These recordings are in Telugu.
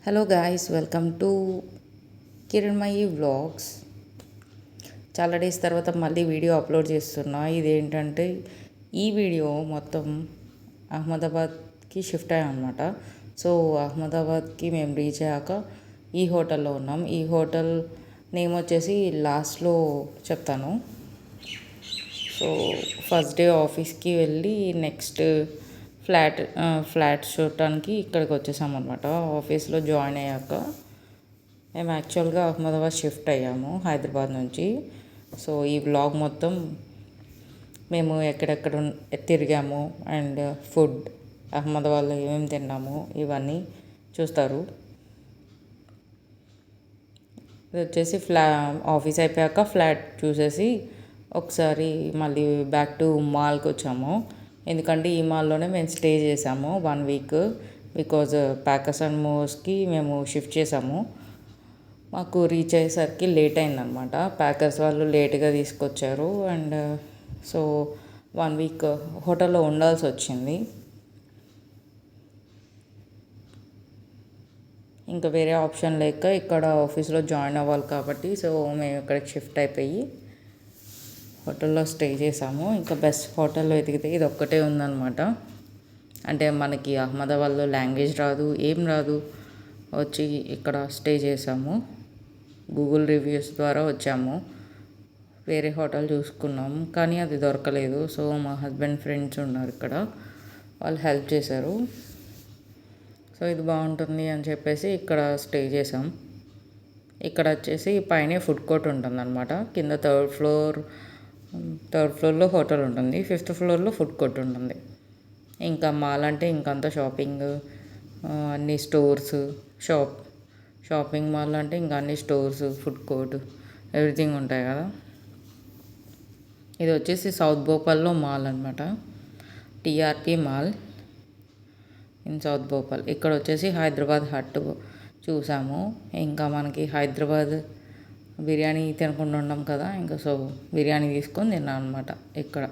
Hello guys, welcome to Kiranmayi vlogs. చాలా డేస్ తర్వాత మళ్ళీ వీడియో అప్లోడ్ చేస్తున్నా. ఇదేంటంటే ఈ వీడియో మొత్తం అహ్మదాబాద్కి షిఫ్ట్ అయ్యాం అనమాట. సో అహ్మదాబాద్కి మేము రీచ్ అయ్యాక ఈ హోటల్లో ఉన్నాం. ఈ హోటల్ నేమ్ వచ్చేసి లాస్ట్లో చెప్తాను. సో ఫస్ట్ డే ఆఫీస్కి వెళ్ళి నెక్స్ట్ ఫ్లాట్ చూడటానికి ఇక్కడికి వచ్చేసాం అనమాట. ఆఫీస్లో జాయిన్ అయ్యాక మేము యాక్చువల్గా అహ్మదాబాద్ షిఫ్ట్ అయ్యాము హైదరాబాద్ నుంచి. సో ఈ వ్లాగ్ మొత్తం మేము ఎక్కడెక్కడ తిరిగాము అండ్ ఫుడ్ అహ్మదాబాద్లో ఏమేమి తిన్నాము ఇవన్నీ చూస్తారు. ఇది వచ్చేసి ఆఫీస్ అయిపోయాక ఫ్లాట్ చూసేసి ఒకసారి మళ్ళీ బ్యాక్ టు మాల్కి వచ్చాము. ఎందుకంటే ఈ మాల్లోనే మేము స్టే చేసాము 1 వీక్. బికాజ్ ప్యాకర్స్ అండ్ మూవ్స్కి మేము షిఫ్ట్ చేసాము. మాకు రీచ్ అయ్యేసరికి లేట్ అయిందనమాట. ప్యాకర్స్ వాళ్ళు లేట్గా తీసుకొచ్చారు అండ్ సో 1 వీక్ హోటల్లో ఉండాల్సి వచ్చింది. ఇంకా వేరే ఆప్షన్ లేక ఇక్కడ ఆఫీస్లో జాయిన్ అవ్వాలి కాబట్టి సో మేము ఇక్కడికి షిఫ్ట్ అయిపోయి హోటల్లో స్టే చేసాము. ఇంకా బెస్ట్ హోటల్లో వెతికితే ఇది ఒక్కటే ఉందన్నమాట. అంటే మనకి అహ్మదాబాద్లో లాంగ్వేజ్ రాదు, ఏం రాదు. వచ్చి ఇక్కడ స్టే చేసాము. గూగుల్ రివ్యూస్ ద్వారా వచ్చాము. వేరే హోటల్ చూసుకున్నాము కానీ అది దొరకలేదు. సో మా హస్బెండ్ ఫ్రెండ్స్ ఉన్నారు ఇక్కడ, వాళ్ళు హెల్ప్ చేశారు. సో ఇది బాగుంటుంది అని చెప్పేసి ఇక్కడ స్టే చేసాం. ఇక్కడ వచ్చేసి పైన ఫుడ్ కోర్ట్ ఉంటుంది అనమాట. కింద థర్డ్ ఫ్లోర్లో హోటల్ ఉంటుంది, 5th ఫ్లోర్లో ఫుడ్ కోర్ట్ ఉంటుంది. ఇంకా మాల్ అంటే ఇంకంతా షాపింగ్, అన్ని స్టోర్స్, షాపింగ్ మాల్ అంటే ఇంకా అన్ని స్టోర్స్, ఫుడ్ కోర్ట్, ఎవ్రీథింగ్ ఉంటాయి కదా. ఇది వచ్చేసి సౌత్ భోపాల్లో మాల్ అనమాట, TRP mall in south Bhopal. ఇక్కడ వచ్చేసి హైదరాబాద్ హట్ చూసాము. ఇంకా మనకి హైదరాబాద్ బిర్యానీ తినకుండా ఉన్నాం కదా, ఇంకా సో బిర్యానీ తీసుకొని తిన్నాం అనమాట. ఇక్కడ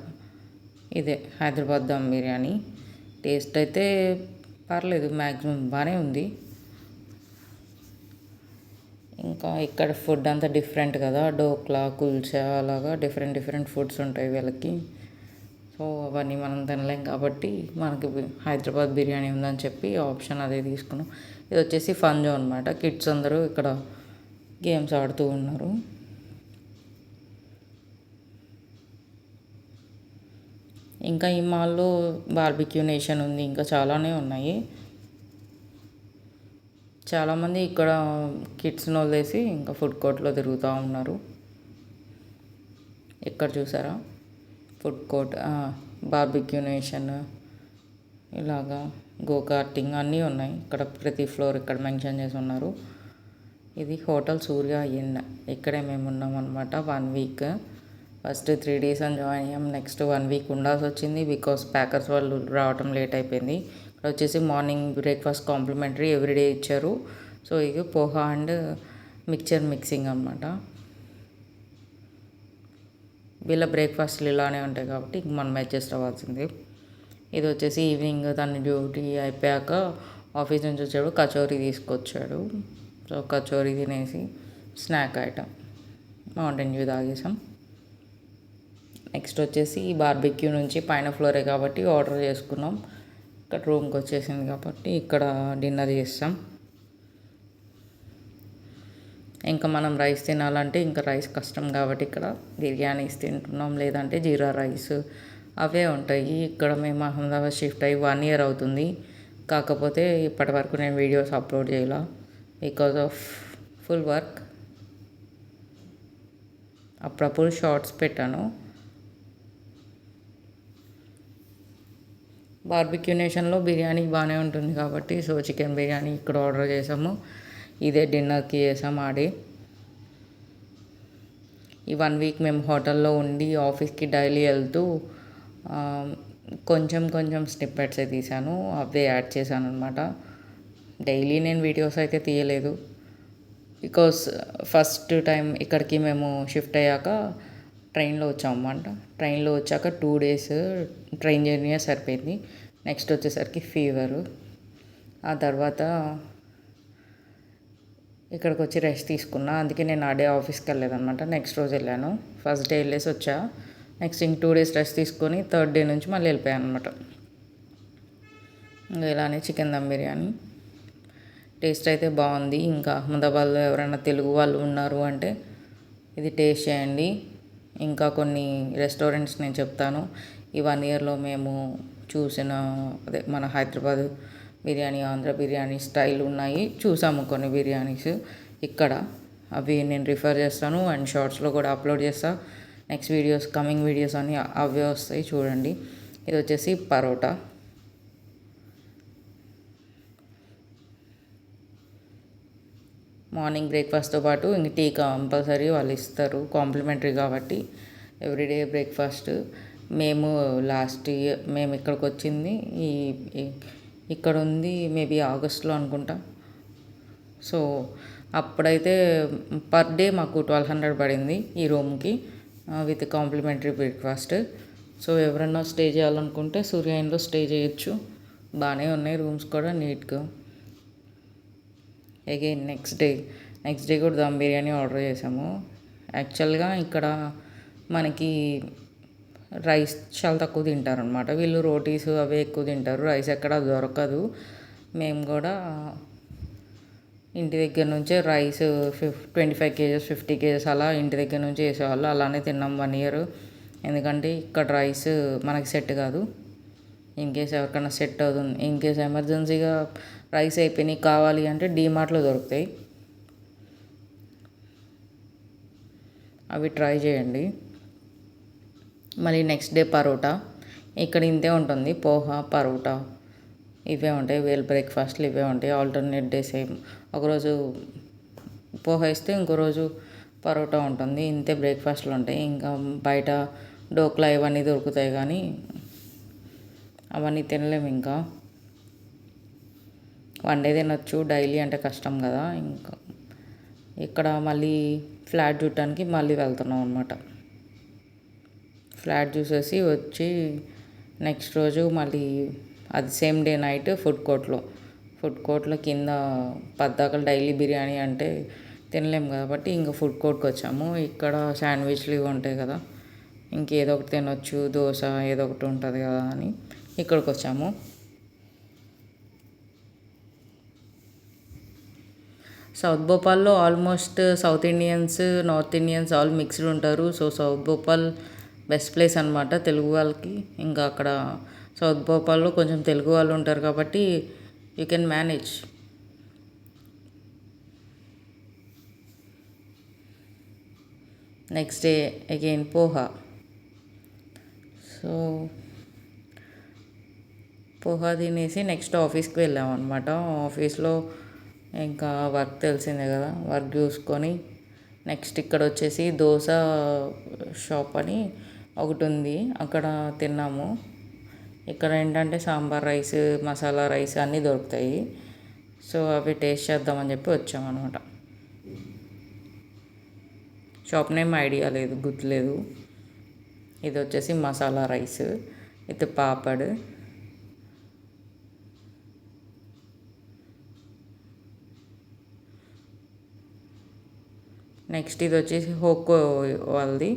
ఇదే హైదరాబాద్ దమ్ బిర్యానీ. టేస్ట్ అయితే పర్లేదు, మ్యాక్సిమం బాగానే ఉంది. ఇంకా ఇక్కడ ఫుడ్ అంతా డిఫరెంట్ కదా, డోక్లా, కుల్చా, అలాగా డిఫరెంట్ ఫుడ్స్ ఉంటాయి వీళ్ళకి. సో అవన్నీ మనం తినలేం కాబట్టి మనకి హైదరాబాద్ బిర్యానీ ఉందని చెప్పి ఆప్షన్ అదే తీసుకున్నాం. ఇది వచ్చేసి ఫన్ జోన్ అనమాట. కిడ్స్ అందరూ ఇక్కడ గేమ్స్ ఆడుతూ ఉన్నారు. ఇంకా ఈ మాల్లో బార్బిక్యూ నేషన్ ఉంది, ఇంకా చాలానే ఉన్నాయి. చాలామంది ఇక్కడ కిడ్స్ని వదిలేసి ఇంకా ఫుడ్ కోర్ట్లో తిరుగుతూ ఉన్నారు. ఇక్కడ చూసారా ఫుడ్ కోర్ట్, బార్బిక్యూ నేషన్, ఇలాగా గో కార్టింగ్ అన్నీ ఉన్నాయి. ఇక్కడ ప్రతి ఫ్లోర్ ఇక్కడ మెన్షన్ చేసి ఉన్నారు. ఇది హోటల్ సూర్య ఇన్, ఇక్కడే మేము ఉన్నాం అనమాట 1 వీక్. ఫస్ట్ 3 days అని జాయిన్ అయ్యాం. నెక్స్ట్ 1 వీక్ ఉండాల్సి వచ్చింది బికాస్ ప్యాకర్స్ వాళ్ళు రావటం లేట్ అయిపోయింది. ఇక్కడ వచ్చేసి మార్నింగ్ బ్రేక్ఫాస్ట్ కాంప్లిమెంటరీ ఎవ్రీడే ఇచ్చారు. సో ఇది పోహా అండ్ మిక్సింగ్ అనమాట. వీళ్ళ బ్రేక్ఫాస్ట్లు ఇలానే ఉంటాయి కాబట్టి మనం అడ్జస్ట్ అవ్వాల్సిందే. ఇది వచ్చేసి ఈవినింగ్ తన డ్యూటీ అయిపోయాక ఆఫీస్ నుంచి వచ్చాడు, కచోరీ తీసుకొచ్చాడు. సో కచోరీ తినేసి స్నాక్ ఐటమ్ మౌంటైన్ డ్యూ తాగేసాం. నెక్స్ట్ వచ్చేసి బార్బిక్యూ నుంచి పైన ఫ్లోరే కాబట్టి ఆర్డర్ చేసుకున్నాం. ఇక్కడ రూమ్కి వచ్చేసింది కాబట్టి ఇక్కడ డిన్నర్ చేస్తాం. ఇంకా మనం రైస్ తినాలంటే ఇంకా రైస్ కష్టం కాబట్టి ఇక్కడ బిర్యానీస్ తింటున్నాం, లేదంటే జీరా రైస్ అవే ఉంటాయి. ఇక్కడ మేము అహ్మదాబాద్ షిఫ్ట్ అయ్యి 1 year అవుతుంది. కాకపోతే ఇప్పటి వరకు నేను వీడియోస్ అప్లోడ్ చేయాల బికాజ్ ఆఫ్ ఫుల్ వర్క్. అప్పుడప్పుడు షార్ట్స్ పెట్టాను. బార్బిక్యూ నేషన్లో బిర్యానీ బాగానే ఉంటుంది కాబట్టి సో చికెన్ బిర్యానీ ఇక్కడ ఆర్డర్ చేసాము. ఇదే డిన్నర్కి చేసాము ఆడే. ఈ 1 వీక్ మేము హోటల్లో ఉండి ఆఫీస్కి డైలీ వెళ్తూ కొంచెం స్నిప్పెట్స్ తీసాను, అవే యాడ్ చేశాను అనమాట. డైలీ నేను వీడియోస్ అయితే తీయలేదు బికాస్ ఫస్ట్ టైం ఇక్కడికి మేము షిఫ్ట్ అయ్యాక ట్రైన్లో వచ్చామన్నమాట. ట్రైన్లో వచ్చాక 2 days ట్రైన్ జర్నీయే సరిపోయింది. నెక్స్ట్ వచ్చేసరికి ఫీవరు, ఆ తర్వాత ఇక్కడికి వచ్చి రెస్ట్ తీసుకున్నా. అందుకే నేను ఆ డే ఆఫీస్కి వెళ్ళలేదన్నమాట. నెక్స్ట్ రోజు వెళ్ళాను. ఫస్ట్ డే వెళ్ళేసి వచ్చా. నెక్స్ట్ ఇంక 2 days రెస్ట్ తీసుకొని థర్డ్ డే నుంచి మళ్ళీ వెళ్ళిపోయాను అనమాట. ఇంకా ఇలానే చికెన్ దమ్ బిర్యానీ టేస్ట్ అయితే బాగుంది. ఇంకా అహ్మదాబాద్లో ఎవరైనా తెలుగు వాళ్ళు ఉన్నారు అంటే ఇది టేస్ట్ చేయండి. ఇంకా కొన్ని రెస్టారెంట్స్ నేను చెప్తాను. ఈ 1 yearలో మేము చూసిన మన హైదరాబాద్ బిర్యానీ, ఆంధ్ర బిర్యానీ స్టైల్ ఉన్నాయి. చూసాము కొన్ని బిర్యానీస్ ఇక్కడ. అవి నేను రిఫర్ చేస్తాను అండ్ షార్ట్స్లో కూడా అప్లోడ్ చేస్తాను. నెక్స్ట్ వీడియోస్, కమింగ్ వీడియోస్ అన్నీ అవే వస్తాయి, చూడండి. ఇది వచ్చేసి పరోటా. మార్నింగ్ బ్రేక్ఫాస్ట్తో పాటు ఇంక టీ కంపల్సరీ వాళ్ళు ఇస్తారు, కాంప్లిమెంటరీ కాబట్టి ఎవ్రీడే బ్రేక్ఫాస్ట్. మేము లాస్ట్ ఇయర్ మేము ఇక్కడికి వచ్చింది ఇక్కడ ఉంది మేబీ ఆగస్ట్లో అనుకుంటా. సో అప్పుడైతే పర్ డే మాకు 1200 పడింది ఈ రూమ్కి విత్ కాంప్లిమెంటరీ బ్రేక్ఫాస్ట్. సో ఎవరన్నా స్టే చేయాలనుకుంటే సూర్యాయిన్లో స్టే చేయొచ్చు. బాగానే ఉన్నాయి రూమ్స్ కూడా నీట్గా. అగైన్ నెక్స్ట్ డే కూడా దమ్ బిర్యానీ ఆర్డర్ చేసాము. యాక్చువల్గా ఇక్కడ మనకి రైస్ చాలా తక్కువ తింటారు అనమాట. వీళ్ళు రోటీస్ అవే ఎక్కువ తింటారు, రైస్ ఎక్కడ దొరకదు. మేము కూడా ఇంటి దగ్గర నుంచే రైస్ 25 kgs 50 kgs అలా ఇంటి దగ్గర నుంచి వేసేవాళ్ళు. అలానే తిన్నాం 1 year. ఎందుకంటే ఇక్కడ రైస్ మనకి సెట్ కాదు. ఇన్ కేస్ ఎవరికైనా సెట్ అవుతుంది, ఇన్ కేస్ ఎమర్జెన్సీగా రైస్ అయిపోయినాయి కావాలి అంటే డీమార్ట్లో దొరుకుతాయి, అవి ట్రై చేయండి. మళ్ళీ నెక్స్ట్ డే పరోటా. ఇక్కడ ఇంతే ఉంటుంది, పోహా పరోటా ఇవే ఉంటాయి. వీళ్ళ బ్రేక్ఫాస్ట్లు ఇవే ఉంటాయి. Alternate day same. ఒకరోజు పోహా ఇస్తే ఇంకో రోజు పరోటా ఉంటుంది. ఇంతే బ్రేక్ఫాస్ట్లు ఉంటాయి. ఇంకా బయట డోక్లా ఇవన్నీ దొరుకుతాయి కానీ అవన్నీ తినలేము. ఇంకా 1 day తినొచ్చు, డైలీ అంటే కష్టం కదా. ఇంకా ఇక్కడ మళ్ళీ ఫ్లాట్ చూడటానికి మళ్ళీ వెళ్తున్నాం అనమాట. ఫ్లాట్ చూసేసి వచ్చి నెక్స్ట్ రోజు మళ్ళీ అది సేమ్ డే నైట్ ఫుడ్ కోర్ట్లో కింద పద్దాకలు డైలీ బిర్యానీ అంటే తినలేము కాబట్టి ఇంకా ఫుడ్ కోర్ట్కి వచ్చాము. ఇక్కడ శాండ్విచ్లు ఇవి ఉంటాయి కదా, ఇంకేదో ఒకటి తినొచ్చు, దోశ ఏదో ఒకటి ఉంటుంది కదా అని ఇక్కడికి వచ్చాము. సౌత్ భోపాల్లో almost south Indians, north Indians all mixed ఉంటారు. So south Bhopal best place అనమాట తెలుగు వాళ్ళకి. ఇంకా అక్కడ సౌత్ భోపాల్లో కొంచెం తెలుగు వాళ్ళు ఉంటారు కాబట్టి you can manage. Next day again poha. So poha తినేసి నెక్స్ట్ ఆఫీస్కి వెళ్ళాం అనమాట. ఆఫీస్లో ఇంకా వర్క్ తెలిసిందే కదా, వర్క్ చూసుకొని నెక్స్ట్ ఇక్కడ వచ్చేసి దోశ షాప్ అని ఒకటి ఉంది, అక్కడ తిన్నాము. ఇక్కడ ఏంటంటే సాంబార్ రైస్, మసాలా రైస్ అన్నీ దొరుకుతాయి. సో అవి టేస్ట్ చేద్దామని చెప్పి వచ్చామన్నమాట. షాప్ నేమ్ ఐడియా లేదు, గుర్తులేదు. ఇది వచ్చేసి masala rice with papad. Next ఇది వచ్చేసి హోకో వాళ్ళది.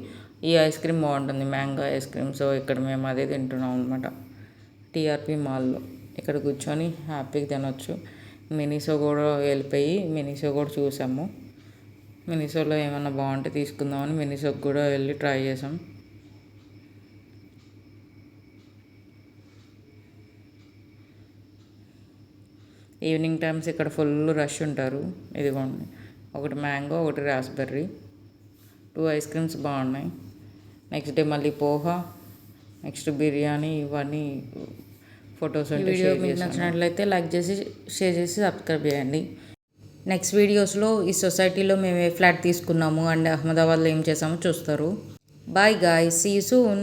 ఈ ఐస్ క్రీమ్ బాగుంటుంది, మ్యాంగో ఐస్ క్రీమ్. సో ఇక్కడ మేము అదే తింటున్నాం అనమాట టీఆర్పీ మాల్లో. ఇక్కడ కూర్చొని హ్యాపీగా తినొచ్చు. మినిసో కూడా వెళ్ళిపోయి మినిసో కూడా చూసాము. మినిసోలో ఏమన్నా బాగుంటే తీసుకుందామని మినిసోకి కూడా వెళ్ళి ట్రై చేసాం. ఈవినింగ్ టైమ్స్ ఇక్కడ ఫుల్ రష్ ఉంటారు. ఇదిగోండి, ఒకటి మ్యాంగో, ఒకటి రాస్బెర్రీ, 2 ఐస్ క్రీమ్స్ బాగున్నాయి. నెక్స్ట్ డే మళ్ళీ పోహా, నెక్స్ట్ బిర్యానీ, ఇవన్నీ ఫొటోస్ అంటే వీడియో మీకు నచ్చినట్లయితే లైక్ చేసి, షేర్ చేసి, సబ్స్క్రైబ్ చేయండి. నెక్స్ట్ వీడియోస్లో ఈ సొసైటీలో మేము ఏ ఫ్లాట్ తీసుకున్నాము అండ్ అహ్మదాబాద్లో ఏం చేసామో చూస్తారు. Bye guys, see you soon.